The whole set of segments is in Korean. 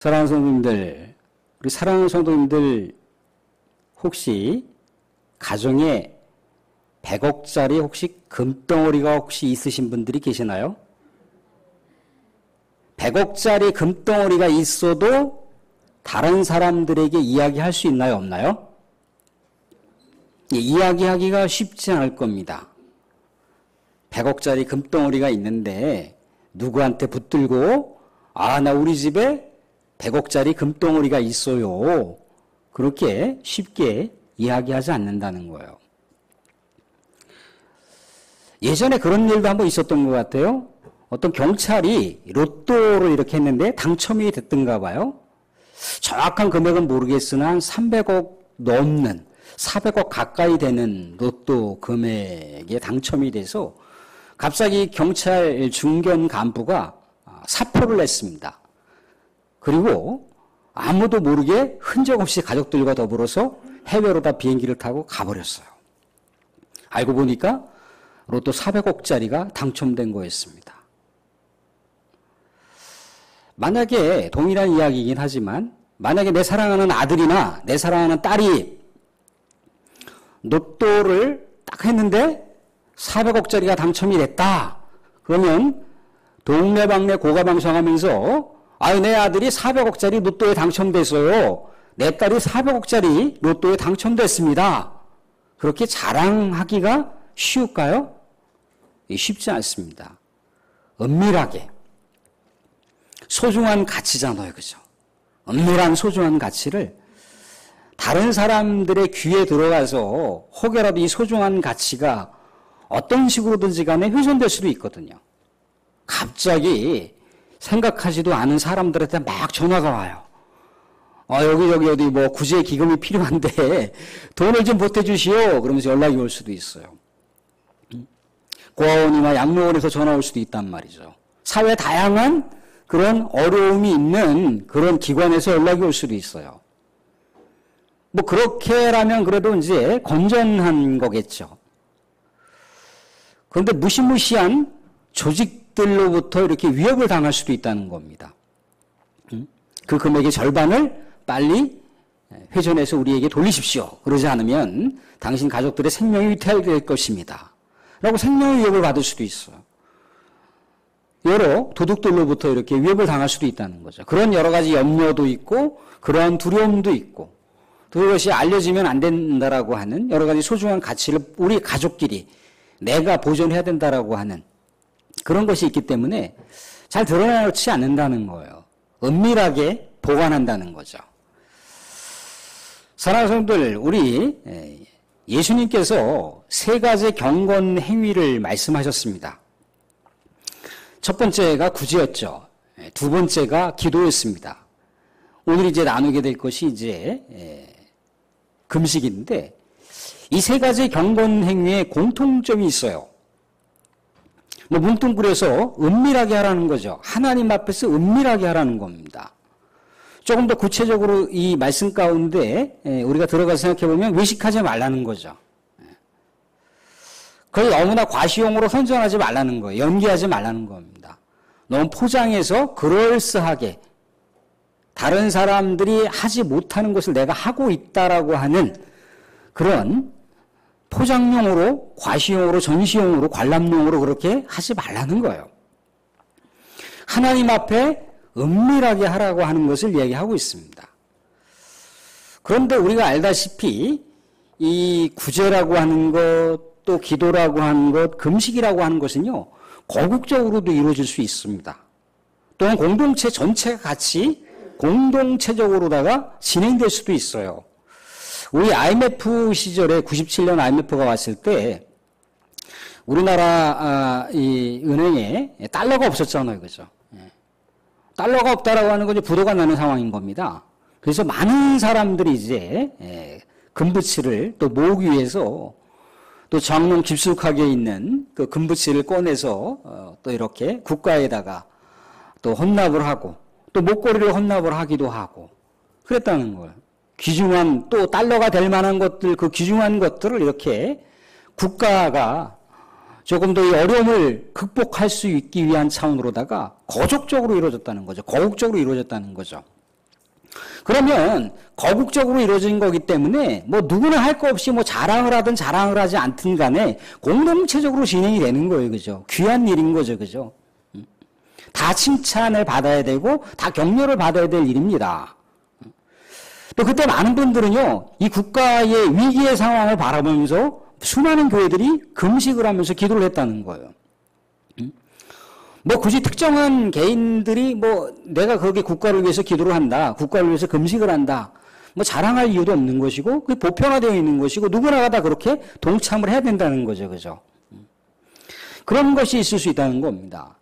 사랑하는 성도님들, 우리 사랑하는 성도님들 혹시 가정에 100억짜리 혹시 금덩어리가 혹시 있으신 분들이 계시나요? 100억짜리 금덩어리가 있어도 다른 사람들에게 이야기할 수 있나요? 없나요? 이야기하기가 쉽지 않을 겁니다. 100억짜리 금덩어리가 있는데 누구한테 붙들고 나 우리 집에 100억짜리 금덩어리가 있어요. 그렇게 쉽게 이야기하지 않는다는 거예요. 예전에 그런 일도 한번 있었던 것 같아요. 어떤 경찰이 로또를 이렇게 했는데 당첨이 됐던가 봐요. 정확한 금액은 모르겠으나 한 300억 넘는 400억 가까이 되는 로또 금액에 당첨이 돼서 갑자기 경찰 중견 간부가 사표를 냈습니다. 그리고 아무도 모르게 흔적 없이 가족들과 더불어서 해외로 다 비행기를 타고 가버렸어요. 알고 보니까 로또 400억짜리가 당첨된 거였습니다. 만약에 동일한 이야기이긴 하지만 만약에 내 사랑하는 아들이나 내 사랑하는 딸이 로또를 딱 했는데 400억짜리가 당첨이 됐다. 그러면 동네방네 고가방송하면서 내 아들이 400억짜리 로또에 당첨됐어요. 내 딸이 400억짜리 로또에 당첨됐습니다. 그렇게 자랑하기가 쉬울까요? 쉽지 않습니다. 은밀하게 소중한 가치잖아요. 그죠? 은밀한 소중한 가치를 다른 사람들의 귀에 들어가서 혹여라도 이 소중한 가치가 어떤 식으로든지 간에 훼손될 수도 있거든요. 갑자기 생각하지도 않은 사람들한테 막 전화가 와요. 여기 어디 뭐 구제 기금이 필요한데 돈을 좀 보태주시오. 그러면서 연락이 올 수도 있어요. 고아원이나 양로원에서 전화 올 수도 있단 말이죠. 사회 다양한 그런 어려움이 있는 그런 기관에서 연락이 올 수도 있어요. 뭐 그렇게라면 그래도 이제 건전한 거겠죠. 그런데 무시무시한 조직들로부터 이렇게 위협을 당할 수도 있다는 겁니다. 그 금액의 절반을 빨리 회전해서 우리에게 돌리십시오. 그러지 않으면 당신 가족들의 생명이 위태할 것입니다. 라고 생명의 위협을 받을 수도 있어요. 여러 도둑들로부터 이렇게 위협을 당할 수도 있다는 거죠. 그런 여러 가지 염려도 있고 그러한 두려움도 있고 그것이 알려지면 안 된다라고 하는 여러 가지 소중한 가치를 우리 가족끼리 내가 보존해야 된다라고 하는 그런 것이 있기 때문에 잘 드러나지 않는다는 거예요. 은밀하게 보관한다는 거죠. 사랑하는 성도들, 우리 예수님께서 세 가지 경건 행위를 말씀하셨습니다. 첫 번째가 구제였죠. 두 번째가 기도였습니다. 오늘 이제 나누게 될 것이 이제 금식인데 이 세 가지 경건 행위에 공통점이 있어요. 뭐 뭉뚱그려서 은밀하게 하라는 거죠. 하나님 앞에서 은밀하게 하라는 겁니다. 조금 더 구체적으로 이 말씀 가운데 우리가 들어가서 생각해보면 외식하지 말라는 거죠. 그걸 너무나 과시용으로 선전하지 말라는 거예요. 연기하지 말라는 겁니다. 너무 포장해서 그럴싸하게 다른 사람들이 하지 못하는 것을 내가 하고 있다라고 하는 그런 포장용으로, 과시용으로, 전시용으로, 관람용으로 그렇게 하지 말라는 거예요. 하나님 앞에 은밀하게 하라고 하는 것을 얘기하고 있습니다. 그런데 우리가 알다시피 이 구제라고 하는 것, 또 기도라고 하는 것, 금식이라고 하는 것은요, 거국적으로도 이루어질 수 있습니다. 또한 공동체 전체가 같이 공동체적으로다가 진행될 수도 있어요. 우리 IMF 시절에 97년 IMF가 왔을 때 우리나라 이 은행에 달러가 없었잖아요. 그죠? 달러가 없다라고 하는 건 이제 부도가 나는 상황인 겁니다. 그래서 많은 사람들이 이제 금부치를 또 모으기 위해서 또 정말 깊숙하게 있는 그 금부치를 꺼내서 또 이렇게 국가에다가 또 헌납을 하고 또 목걸이를 헌납을 하기도 하고 그랬다는 거예요. 귀중한 또 달러가 될 만한 것들, 그 귀중한 것들을 이렇게 국가가 조금 더 이 어려움을 극복할 수 있기 위한 차원으로다가 거족적으로 이루어졌다는 거죠. 거국적으로 이루어졌다는 거죠. 그러면 거국적으로 이루어진 거기 때문에 뭐 누구나 할 거 없이 뭐 자랑을 하든 자랑을 하지 않든 간에 공동체적으로 진행이 되는 거예요. 그죠? 귀한 일인 거죠. 그죠? 다 칭찬을 받아야 되고 다 격려를 받아야 될 일입니다. 또 그때 많은 분들은요, 이 국가의 위기의 상황을 바라보면서 수많은 교회들이 금식을 하면서 기도를 했다는 거예요. 뭐 굳이 특정한 개인들이 뭐 내가 거기 국가를 위해서 기도를 한다, 국가를 위해서 금식을 한다, 뭐 자랑할 이유도 없는 것이고, 그게 보편화되어 있는 것이고, 누구나가 다 그렇게 동참을 해야 된다는 거죠. 그죠? 그런 것이 있을 수 있다는 겁니다.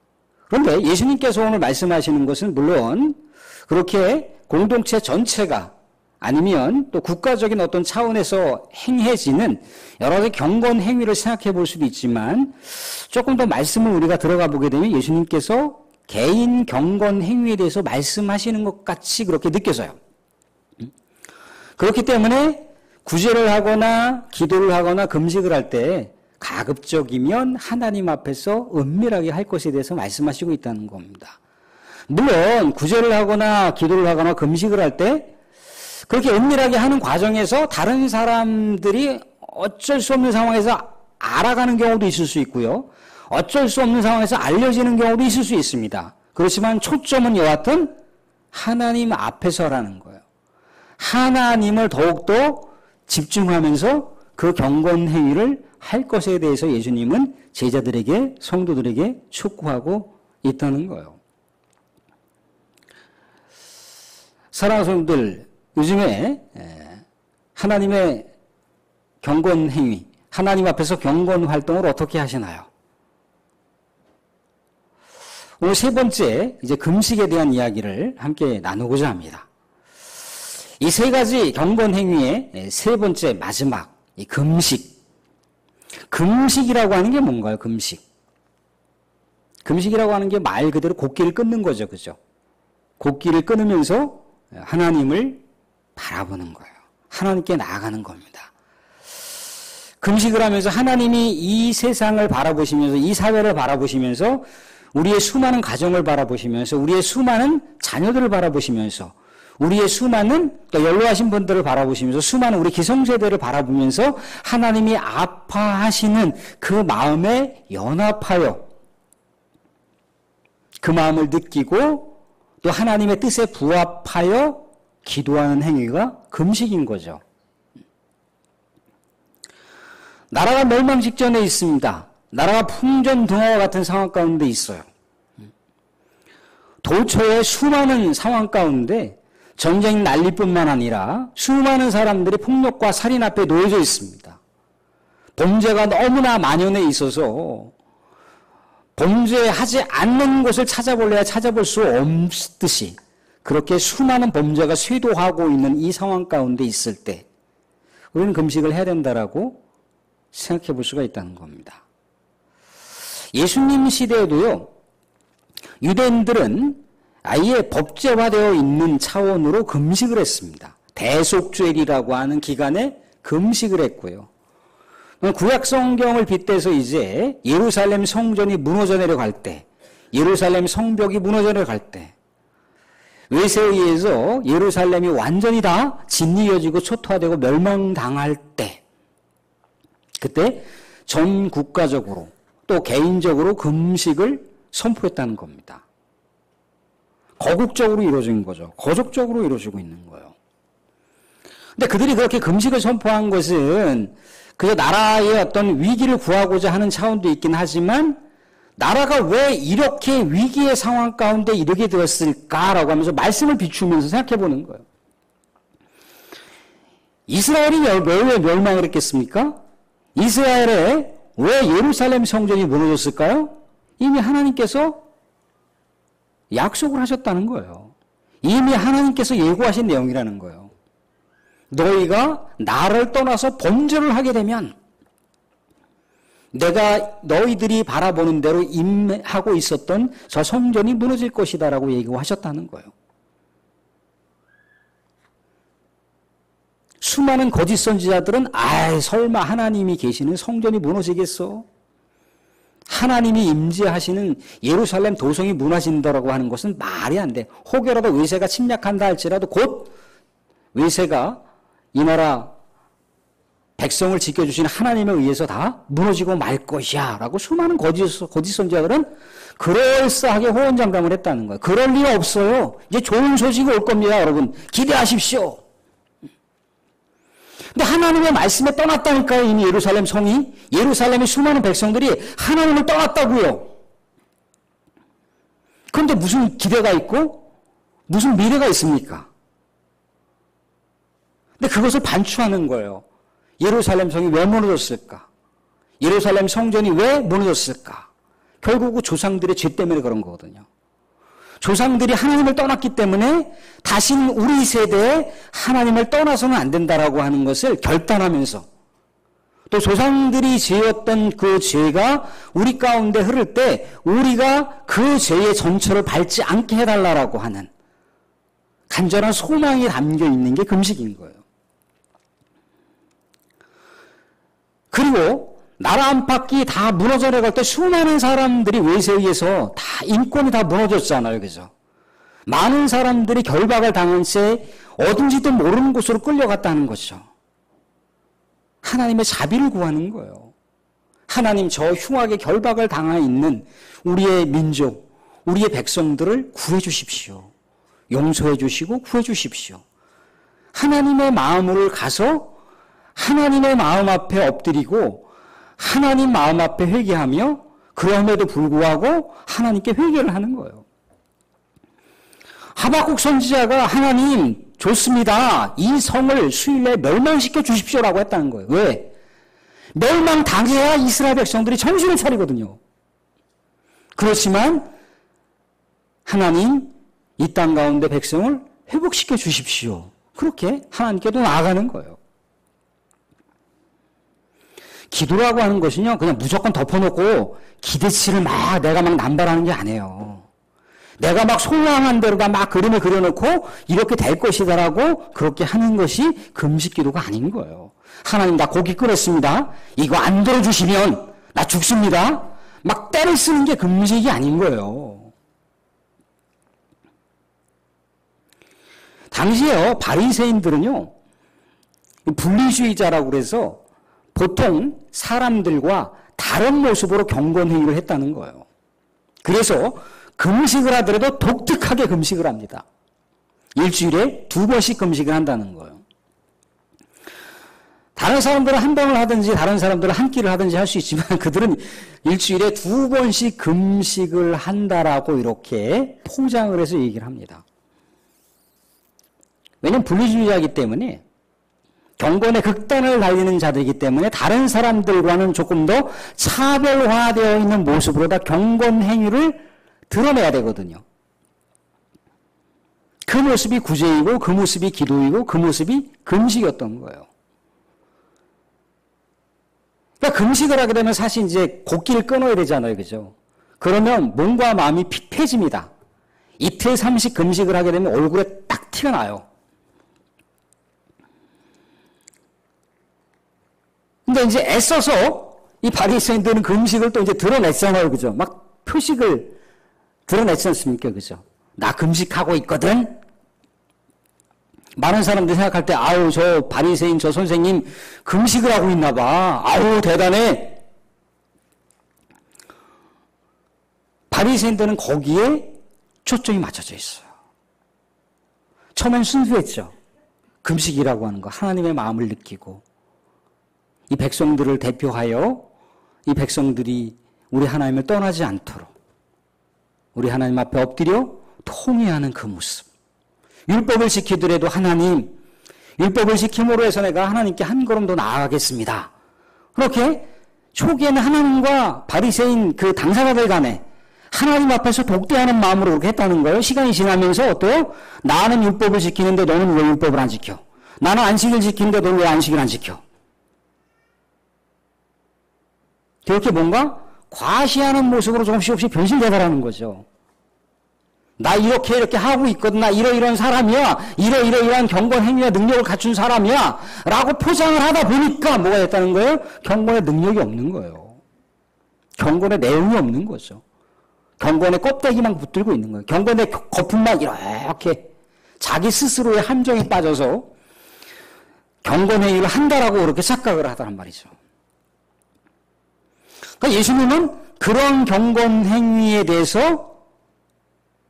그런데 예수님께서 오늘 말씀하시는 것은 물론 그렇게 공동체 전체가 아니면 또 국가적인 어떤 차원에서 행해지는 여러 가지 경건 행위를 생각해 볼 수도 있지만 조금 더 말씀을 우리가 들어가 보게 되면 예수님께서 개인 경건 행위에 대해서 말씀하시는 것 같이 그렇게 느껴져요. 그렇기 때문에 구제를 하거나 기도를 하거나 금식을 할 때 가급적이면 하나님 앞에서 은밀하게 할 것에 대해서 말씀하시고 있다는 겁니다. 물론 구제를 하거나 기도를 하거나 금식을 할 때 그렇게 은밀하게 하는 과정에서 다른 사람들이 어쩔 수 없는 상황에서 알아가는 경우도 있을 수 있고요. 어쩔 수 없는 상황에서 알려지는 경우도 있을 수 있습니다. 그렇지만 초점은 여하튼 하나님 앞에서라는 거예요. 하나님을 더욱더 집중하면서 그 경건 행위를 할 것에 대해서 예수님은 제자들에게, 성도들에게 촉구하고 있다는 거예요. 사랑하는 성도들, 요즘에 하나님의 경건 행위, 하나님 앞에서 경건 활동을 어떻게 하시나요? 오늘 세 번째, 이제 금식에 대한 이야기를 함께 나누고자 합니다. 이 세 가지 경건 행위의 세 번째, 마지막, 이 금식. 금식이라고 하는 게 뭔가요? 금식. 금식이라고 하는 게 말 그대로 곡기를 끊는 거죠. 그죠? 곡기를 끊으면서 하나님을 바라보는 거예요. 하나님께 나아가는 겁니다. 금식을 하면서 하나님이 이 세상을 바라보시면서 이 사회를 바라보시면서 우리의 수많은 가정을 바라보시면서 우리의 수많은 자녀들을 바라보시면서 우리의 수많은 또 연로하신 분들을 바라보시면서 수많은 우리 기성세대를 바라보면서 하나님이 아파하시는 그 마음에 연합하여 그 마음을 느끼고 또 하나님의 뜻에 부합하여 기도하는 행위가 금식인 거죠. 나라가 멸망 직전에 있습니다. 나라가 풍전등화와 같은 상황 가운데 있어요. 도처의 수많은 상황 가운데 전쟁 난리뿐만 아니라 수많은 사람들이 폭력과 살인 앞에 놓여져 있습니다. 범죄가 너무나 만연해 있어서 범죄하지 않는 곳을 찾아볼래야 찾아볼 수 없듯이 그렇게 수많은 범죄가 쇄도하고 있는 이 상황 가운데 있을 때 우리는 금식을 해야 된다라고 생각해 볼 수가 있다는 겁니다. 예수님 시대에도요, 유대인들은 아예 법제화되어 있는 차원으로 금식을 했습니다. 대속죄일이라고 하는 기간에 금식을 했고요. 구약 성경을 빗대서 이제 예루살렘 성전이 무너져 내려갈 때, 예루살렘 성벽이 무너져 내려갈 때, 외세에 의해서 예루살렘이 완전히 다 짓이어지고 초토화되고 멸망당할 때, 그때 전 국가적으로 또 개인적으로 금식을 선포했다는 겁니다. 거국적으로 이루어진 거죠. 거족적으로 이루어지고 있는 거예요. 근데 그들이 그렇게 금식을 선포한 것은 그저 나라의 어떤 위기를 구하고자 하는 차원도 있긴 하지만 나라가 왜 이렇게 위기의 상황 가운데 이르게 되었을까라고 하면서 말씀을 비추면서 생각해 보는 거예요. 이스라엘이 왜 멸망을 했겠습니까? 이스라엘에 왜 예루살렘 성전이 무너졌을까요? 이미 하나님께서 약속을 하셨다는 거예요. 이미 하나님께서 예고하신 내용이라는 거예요. 너희가 나를 떠나서 범죄를 하게 되면 내가 너희들이 바라보는 대로 임하고 있었던 저 성전이 무너질 것이다라고 예고하셨다는 거예요. 수많은 거짓 선지자들은 설마 하나님이 계시는 성전이 무너지겠어? 하나님이 임재하시는 예루살렘 도성이 무너진다라고 하는 것은 말이 안 돼. 혹여라도 외세가 침략한다 할지라도 곧 외세가 이 나라 백성을 지켜주신 하나님에 의해서 다 무너지고 말 것이야 라고 수많은 거짓 선지자들은 그럴싸하게 호언장담을 했다는 거예요. 그럴 리 없어요. 이제 좋은 소식이 올 겁니다. 여러분 기대하십시오. 근데 하나님의 말씀에 떠났다니까요. 이미 예루살렘 성이, 예루살렘의 수많은 백성들이 하나님을 떠났다고요. 그런데 무슨 기대가 있고 무슨 미래가 있습니까? 근데 그것을 반추하는 거예요. 예루살렘 성이 왜 무너졌을까? 예루살렘 성전이 왜 무너졌을까? 결국 조상들의 죄 때문에 그런 거거든요. 조상들이 하나님을 떠났기 때문에 다시는 우리 세대에 하나님을 떠나서는 안 된다라고 하는 것을 결단하면서 또 조상들이 지었던 그 죄가 우리 가운데 흐를 때 우리가 그 죄의 전철을 밟지 않게 해달라고 하는 간절한 소망이 담겨 있는 게 금식인 거예요. 그리고 나라 안팎이 다 무너져 내갈 때 수많은 사람들이 외세에 의해서 다 인권이 다 무너졌잖아요. 그죠? 많은 사람들이 결박을 당한 채 어딘지도 모르는 곳으로 끌려갔다는 것이죠. 하나님의 자비를 구하는 거예요. 하나님 저 흉하게 결박을 당하 있는 우리의 민족, 우리의 백성들을 구해 주십시오. 용서해 주시고 구해 주십시오. 하나님의 마음을 가서 하나님의 마음 앞에 엎드리고 하나님 마음 앞에 회개하며 그럼에도 불구하고 하나님께 회개를 하는 거예요. 하박국 선지자가 하나님 좋습니다. 이 성을 수일 내에 멸망시켜 주십시오라고 했다는 거예요. 왜? 멸망당해야 이스라엘 백성들이 정신을 차리거든요. 그렇지만 하나님 이 땅 가운데 백성을 회복시켜 주십시오. 그렇게 하나님께도 나아가는 거예요. 기도라고 하는 것은요, 그냥 무조건 덮어놓고 기대치를 내가 막 남발하는 게 아니에요. 내가 막 소망한 대로다 막 그림을 그려놓고 이렇게 될 것이다라고 그렇게 하는 것이 금식 기도가 아닌 거예요. 하나님 나 고기 끓였습니다. 이거 안 들어주시면 나 죽습니다. 막 때를 쓰는 게 금식이 아닌 거예요. 당시에요, 바리새인들은요, 분리주의자라고 그래서 보통 사람들과 다른 모습으로 경건행위를 했다는 거예요. 그래서 금식을 하더라도 독특하게 금식을 합니다. 일주일에 2번씩 금식을 한다는 거예요. 다른 사람들은 한 번을 하든지 다른 사람들은 한 끼를 하든지 할 수 있지만 그들은 일주일에 2번씩 금식을 한다라고 이렇게 포장을 해서 얘기를 합니다. 왜냐하면 분리주의자이기 때문에 경건의 극단을 달리는 자들이기 때문에 다른 사람들과는 조금 더 차별화되어 있는 모습으로 다 경건 행위를 드러내야 되거든요. 그 모습이 구제이고 그 모습이 기도이고 그 모습이 금식이었던 거예요. 그러니까 금식을 하게 되면 사실 이제 곡기를 끊어야 되잖아요. 그죠? 그러면 몸과 마음이 피폐해집니다. 이틀 3식 금식을 하게 되면 얼굴에 딱 티가 나요. 근데 이제 애써서 이 바리새인들은 금식을 또 이제 드러냈잖아요. 그죠? 막 표식을 드러냈지 않습니까? 그죠? 나 금식하고 있거든? 많은 사람들이 생각할 때, 아우, 저 바리새인 저 선생님 금식을 하고 있나 봐. 아우, 대단해. 바리새인들은 거기에 초점이 맞춰져 있어요. 처음엔 순수했죠. 금식이라고 하는 거. 하나님의 마음을 느끼고. 이 백성들을 대표하여 이 백성들이 우리 하나님을 떠나지 않도록 우리 하나님 앞에 엎드려 통회하는 그 모습. 율법을 지키더라도 하나님, 율법을 지킴으로 해서 내가 하나님께 한 걸음 더 나아가겠습니다. 그렇게 초기에는 하나님과 바리새인 그 당사자들 간에 하나님 앞에서 독대하는 마음으로 그렇게 했다는 거예요. 시간이 지나면서 어때요? 나는 율법을 지키는데 너는 왜 율법을 안 지켜? 나는 안식일 지키는데 너는 왜 안식일 안 지켜? 그렇게 뭔가 과시하는 모습으로 조금씩 변신되더라는 거죠. 나 이렇게 하고 있거든. 나 이러이러한 사람이야. 이러이러한 경건 행위와 능력을 갖춘 사람이야. 라고 포장을 하다 보니까 뭐가 됐다는 거예요? 경건의 능력이 없는 거예요. 경건의 내용이 없는 거죠. 경건의 껍데기만 붙들고 있는 거예요. 경건의 거품만 이렇게 자기 스스로의 함정에 빠져서 경건행위를 한다라고 그렇게 착각을 하더란 말이죠. 그러니까 예수님은 그런 경건행위에 대해서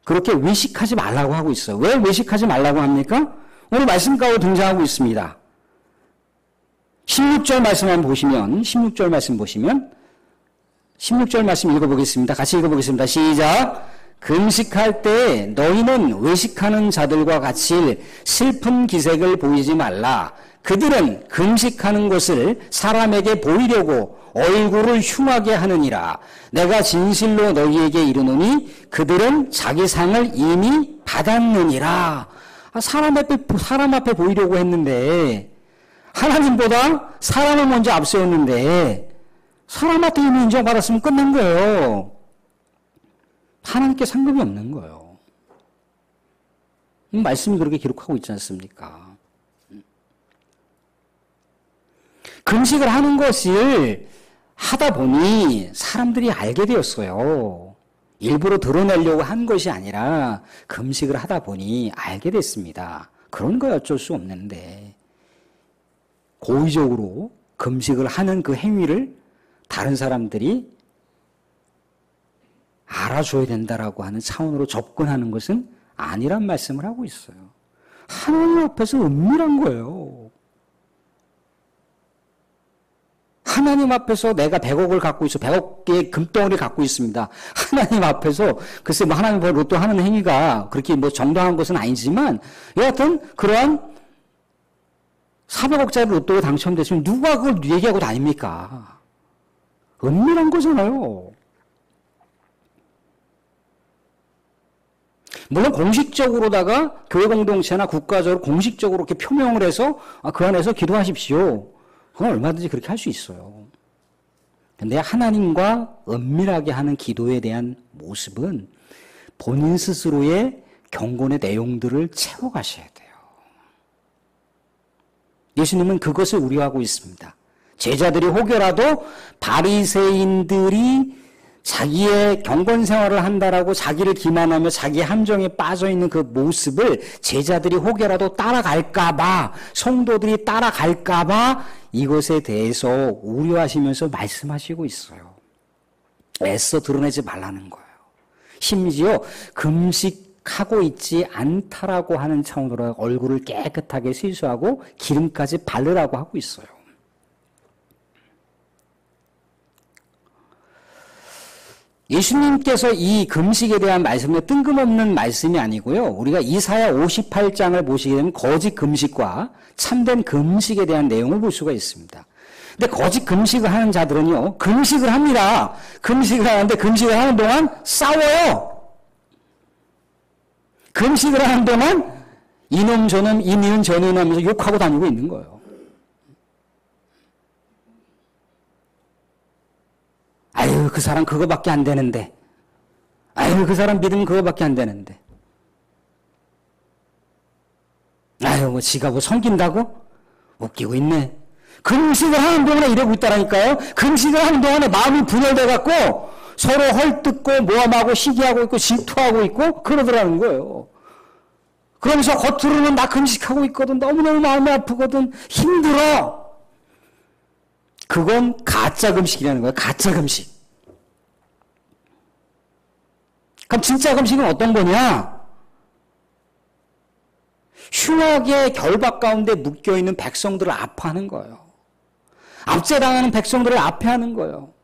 그렇게 외식하지 말라고 하고 있어요. 왜 외식하지 말라고 합니까? 오늘 말씀 가운데 등장하고 있습니다. 16절 말씀만 보시면 16절 말씀 읽어보겠습니다. 같이 읽어보겠습니다. 시작. 금식할 때 너희는 외식하는 자들과 같이 슬픈 기색을 보이지 말라. 그들은 금식하는 것을 사람에게 보이려고 얼굴을 흉하게 하느니라. 내가 진실로 너희에게 이르노니 그들은 자기 상을 이미 받았느니라. 사람 앞에 보이려고 했는데 하나님보다 사람을 먼저 앞세웠는데 사람한테 이미 인정받았으면 끝난 거예요. 하나님께 상관이 없는 거예요. 말씀이 그렇게 기록하고 있지 않습니까? 금식을 하는 것을 하다 보니 사람들이 알게 되었어요. 일부러 드러내려고 한 것이 아니라 금식을 하다 보니 알게 됐습니다. 그런 거 어쩔 수 없는데 고의적으로 금식을 하는 그 행위를 다른 사람들이 알아줘야 된다라고 하는 차원으로 접근하는 것은 아니란 말씀을 하고 있어요. 하나님 앞에서 은밀한 거예요. 하나님 앞에서 내가 100억을 갖고 있어. 100억의 금덩어리를 갖고 있습니다. 하나님 앞에서 글쎄 뭐 하나님 로또 하는 행위가 그렇게 뭐 정당한 것은 아니지만 여하튼 그러한 400억짜리 로또에 당첨됐으면 누가 그걸 얘기하고 다닙니까? 은밀한 거잖아요. 물론 공식적으로다가 교회 공동체나 국가적으로 공식적으로 이렇게 표명을 해서 그 안에서 기도하십시오. 그건 얼마든지 그렇게 할 수 있어요. 근데 하나님과 은밀하게 하는 기도에 대한 모습은 본인 스스로의 경건의 내용들을 채워가셔야 돼요. 예수님은 그것을 우려하고 있습니다. 제자들이 혹여라도 바리새인들이 자기의 경건 생활을 한다라고 자기를 기만하며 자기 함정에 빠져있는 그 모습을 제자들이 혹여라도 따라갈까봐, 성도들이 따라갈까봐 이것에 대해서 우려하시면서 말씀하시고 있어요. 애써 드러내지 말라는 거예요. 심지어 금식하고 있지 않다라고 하는 차원으로 얼굴을 깨끗하게 세수하고 기름까지 바르라고 하고 있어요. 예수님께서 이 금식에 대한 말씀은 뜬금없는 말씀이 아니고요. 우리가 이사야 58장을 보시게 되면 거짓 금식과 참된 금식에 대한 내용을 볼 수가 있습니다. 근데 거짓 금식을 하는 자들은요. 금식을 합니다. 금식을 하는데 금식을 하는 동안 싸워요. 금식을 하는 동안 이놈 저놈 이니은 저니은 하면서 욕하고 다니고 있는 거예요. 아유, 그 사람 그거밖에 안 되는데. 아유, 그 사람 믿으면 그거밖에 안 되는데. 아유, 뭐 지가 뭐 섬긴다고? 웃기고 있네. 금식을 하는 동안에 이러고 있다라니까요. 금식을 하는 동안에 마음이 분열돼갖고 서로 헐뜯고 모함하고 시기하고 있고 질투하고 있고 그러더라는 거예요. 그러면서 겉으로는 나 금식하고 있거든. 너무너무 마음이 아프거든. 힘들어. 그건 가짜 금식이라는 거예요. 가짜 금식. 그럼 진짜 금식은 어떤 거냐? 흉악의 결박 가운데 묶여있는 백성들을 아파하는 거예요. 압제당하는 백성들을 아파하는 거예요.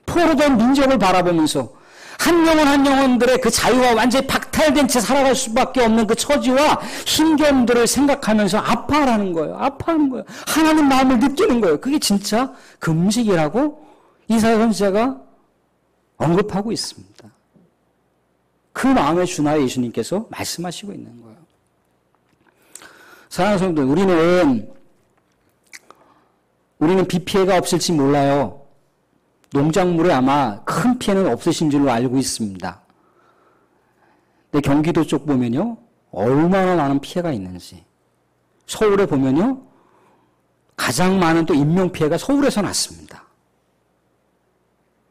포로된 민족을 바라보면서 한 영혼 한 영혼들의 그 자유와 완전히 박탈된 채 살아갈 수밖에 없는 그 처지와 힘겨움들을 생각하면서 아파하라는 거예요. 아파하는 거예요. 하나님 마음을 느끼는 거예요. 그게 진짜 금식이라고 이사야 선지자가 언급하고 있습니다. 그 마음에 준하여 예수님께서 말씀하시고 있는 거예요. 사랑하는 성도들, 우리는 비 피해가 없을지 몰라요. 농작물에 아마 큰 피해는 없으신 줄로 알고 있습니다. 근데 경기도 쪽 보면요, 얼마나 많은 피해가 있는지. 서울에 보면요, 가장 많은 또 인명피해가 서울에서 났습니다.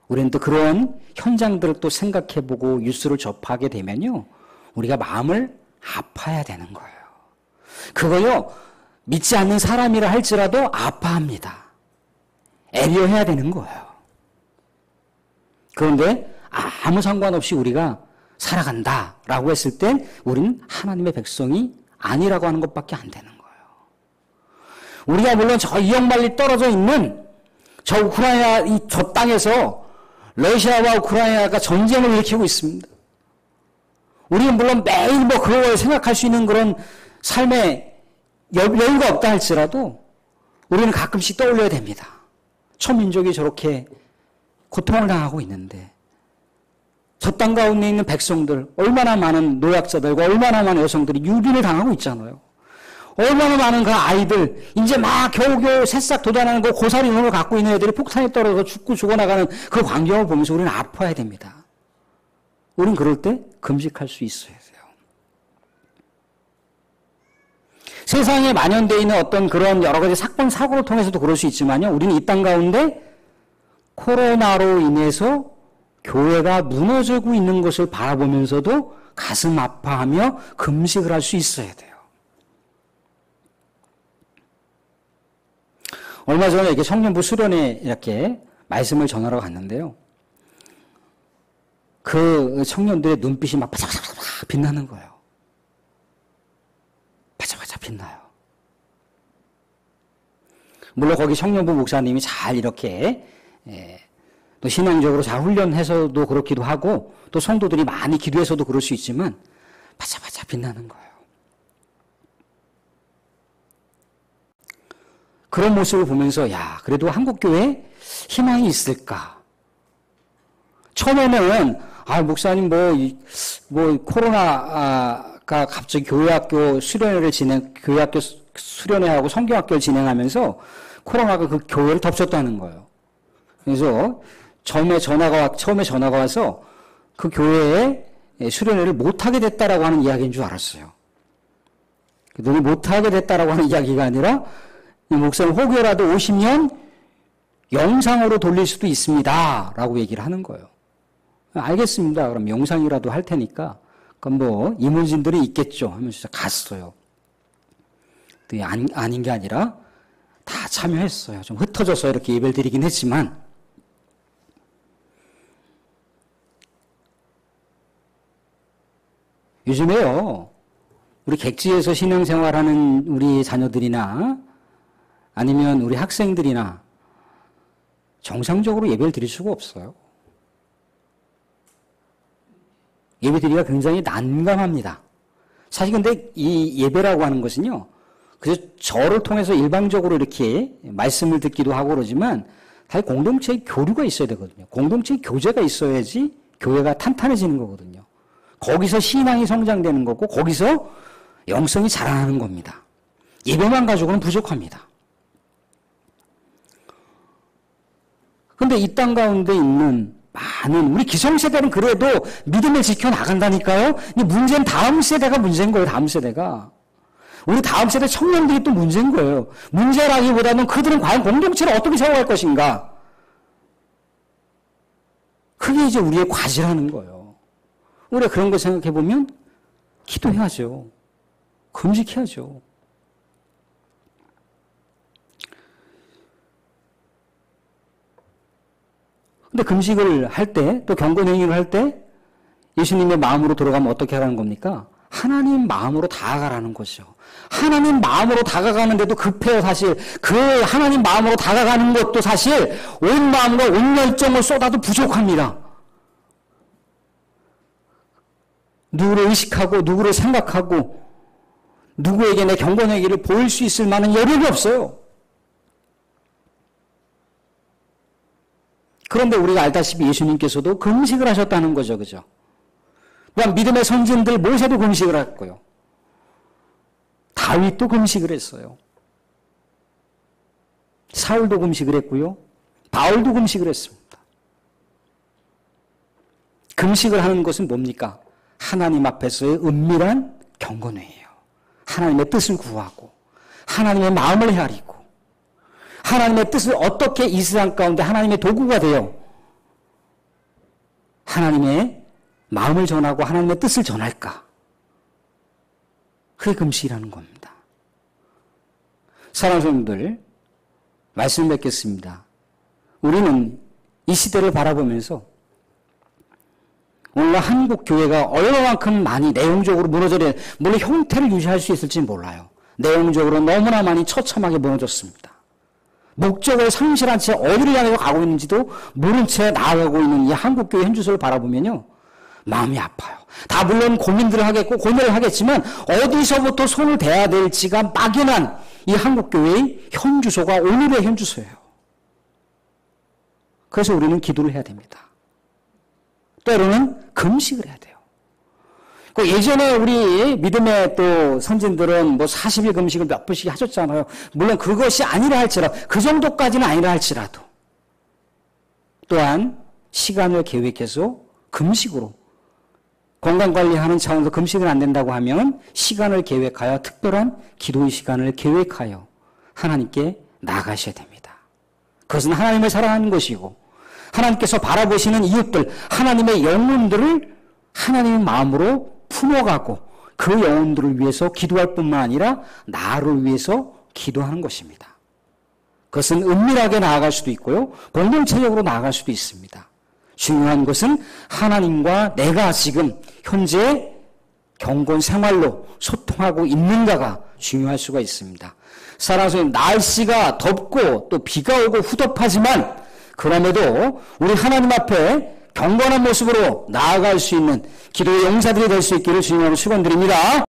우리는 또 그런 현장들을 또 생각해보고 뉴스를 접하게 되면요, 우리가 마음을 아파야 되는 거예요. 그거요, 믿지 않는 사람이라 할지라도 아파합니다. 애려해야 되는 거예요. 그런데 아무 상관없이 우리가 살아간다라고 했을 땐 우리는 하나님의 백성이 아니라고 하는 것밖에 안 되는 거예요. 우리가 물론 저 이역만리 떨어져 있는 저 우크라이나 저 땅에서 러시아와 우크라이나가 전쟁을 일으키고 있습니다. 우리는 물론 매일 그걸 생각할 수 있는 그런 삶의 여유가 없다 할지라도 우리는 가끔씩 떠올려야 됩니다. 초민족이 저렇게 고통을 당하고 있는데 저 땅 가운데 있는 백성들, 얼마나 많은 노약자들과 얼마나 많은 여성들이 유린을 당하고 있잖아요. 얼마나 많은 그 아이들, 이제 막 겨우겨우 새싹 돋아나는 그 고사리 눈을 갖고 있는 애들이 폭탄에 떨어져 죽고 죽어나가는 그 광경을 보면서 우리는 아파야 됩니다. 우리는 그럴 때 금식할 수 있어야 돼요. 세상에 만연되어 있는 어떤 그런 여러 가지 사건, 사고를 통해서도 그럴 수 있지만요. 우리는 이 땅 가운데 코로나로 인해서 교회가 무너지고 있는 것을 바라보면서도 가슴 아파하며 금식을 할 수 있어야 돼요. 얼마 전에 이렇게 청년부 수련회 이렇게 말씀을 전하러 갔는데요. 그 청년들의 눈빛이 막 바삭바삭 빛나는 거예요. 바삭바삭 빛나요. 물론 거기 청년부 목사님이 잘 이렇게 또 신앙적으로 잘 훈련해서도 그렇기도 하고 또 성도들이 많이 기도해서도 그럴 수 있지만 바삭바삭 빛나는 거예요. 그런 모습을 보면서 야 그래도 한국교회에 희망이 있을까? 처음에는 목사님 코로나가 갑자기 교회학교 수련회하고 성경학교를 진행하면서 코로나가 그 교회를 덮쳤다는 거예요. 그래서 처음에 전화가 와서 그 교회에 수련회를 못하게 됐다라고 하는 이야기인 줄 알았어요. 너무 못하게 됐다라고 하는 이야기가 아니라 이 목사님 혹여라도 오시면 영상으로 돌릴 수도 있습니다. 라고 얘기를 하는 거예요. 알겠습니다. 그럼 영상이라도 할 테니까. 그럼 이문진들이 있겠죠. 하면서 갔어요. 아닌 게 아니라 다 참여했어요. 좀 흩어져서 이렇게 예배를 드리긴 했지만 요즘에요. 우리 객지에서 신앙생활하는 우리 자녀들이나 아니면 우리 학생들이나 정상적으로 예배를 드릴 수가 없어요. 예배 드리기가 굉장히 난감합니다. 사실 근데 이 예배라고 하는 것은요. 그래서 저를 통해서 일방적으로 이렇게 말씀을 듣기도 하고 그러지만 사실 공동체의 교류가 있어야 되거든요. 공동체의 교제가 있어야지 교회가 탄탄해지는 거거든요. 거기서 신앙이 성장되는 거고 거기서 영성이 자라나는 겁니다. 예배만 가지고는 부족합니다. 그런데 이 땅 가운데 있는 많은 우리 기성세대는 그래도 믿음을 지켜나간다니까요. 근데 문제는 다음 세대가 문제인 거예요. 다음 세대가. 우리 다음 세대 청년들이 또 문제인 거예요. 문제라기보다는 그들은 과연 공동체를 어떻게 세워갈 것인가. 그게 이제 우리의 과제라는 거예요. 우리가 그런 거 생각해 보면 기도해야죠. 금식해야죠. 근데 금식을 할 때, 또 경건행위를 할 때 예수님의 마음으로 돌아가면 어떻게 하라는 겁니까? 하나님 마음으로 다가가라는 거죠. 하나님 마음으로 다가가는데도 급해요, 사실. 그 하나님 마음으로 다가가는 것도 사실 온 마음과 온 열정을 쏟아도 부족합니다. 누구를 의식하고 누구를 생각하고 누구에게 내 경건행위를 보일 수 있을 만한 여력이 없어요. 그런데 우리가 알다시피 예수님께서도 금식을 하셨다는 거죠. 그죠? 또한 믿음의 선진들 모세도 금식을 했고요. 다윗도 금식을 했어요. 사울도 금식을 했고요. 바울도 금식을 했습니다. 금식을 하는 것은 뭡니까? 하나님 앞에서의 은밀한 경건회예요. 하나님의 뜻을 구하고 하나님의 마음을 헤아리고 하나님의 뜻을 어떻게 이 세상 가운데 하나님의 도구가 되어 하나님의 마음을 전하고 하나님의 뜻을 전할까? 그게 금식이라는 겁니다. 사랑하는 성도들, 말씀 뵙겠습니다. 우리는 이 시대를 바라보면서 오늘날 한국 교회가 얼마만큼 많이 내용적으로 무너져야, 물론 형태를 유지할 수 있을지 몰라요. 내용적으로 너무나 많이 처참하게 무너졌습니다. 목적을 상실한 채 어디를 향해 가고 있는지도 모른 채 나아가고 있는 이 한국교회 현주소를 바라보면요, 마음이 아파요. 다 물론 고민을 하겠지만 어디서부터 손을 대야 될지가 막연한 이 한국교회의 현주소가 오늘의 현주소예요. 그래서 우리는 기도를 해야 됩니다. 때로는 금식을 해야 돼요. 예전에 우리 믿음의 또 선진들은 40일 금식을 몇 번씩 하셨잖아요. 물론 그것이 아니라 할지라도, 그 정도까지는 아니라 할지라도 또한 시간을 계획해서 금식으로, 건강관리하는 차원에서 금식은 안 된다고 하면 시간을 계획하여, 특별한 기도의 시간을 계획하여 하나님께 나아가셔야 됩니다. 그것은 하나님을 사랑하는 것이고, 하나님께서 바라보시는 이웃들, 하나님의 영혼들을 하나님의 마음으로 품어가고 그 영혼들을 위해서 기도할 뿐만 아니라 나를 위해서 기도하는 것입니다. 그것은 은밀하게 나아갈 수도 있고요, 공동체적으로 나아갈 수도 있습니다. 중요한 것은 하나님과 내가 지금 현재 경건 생활로 소통하고 있는가가 중요할 수가 있습니다. 사랑하는 성도님, 날씨가 덥고 또 비가 오고 후덥하지만 그럼에도 우리 하나님 앞에 경건한 모습으로 나아갈 수 있는 기도의 용사들이 될 수 있기를 주님으로 축원드립니다.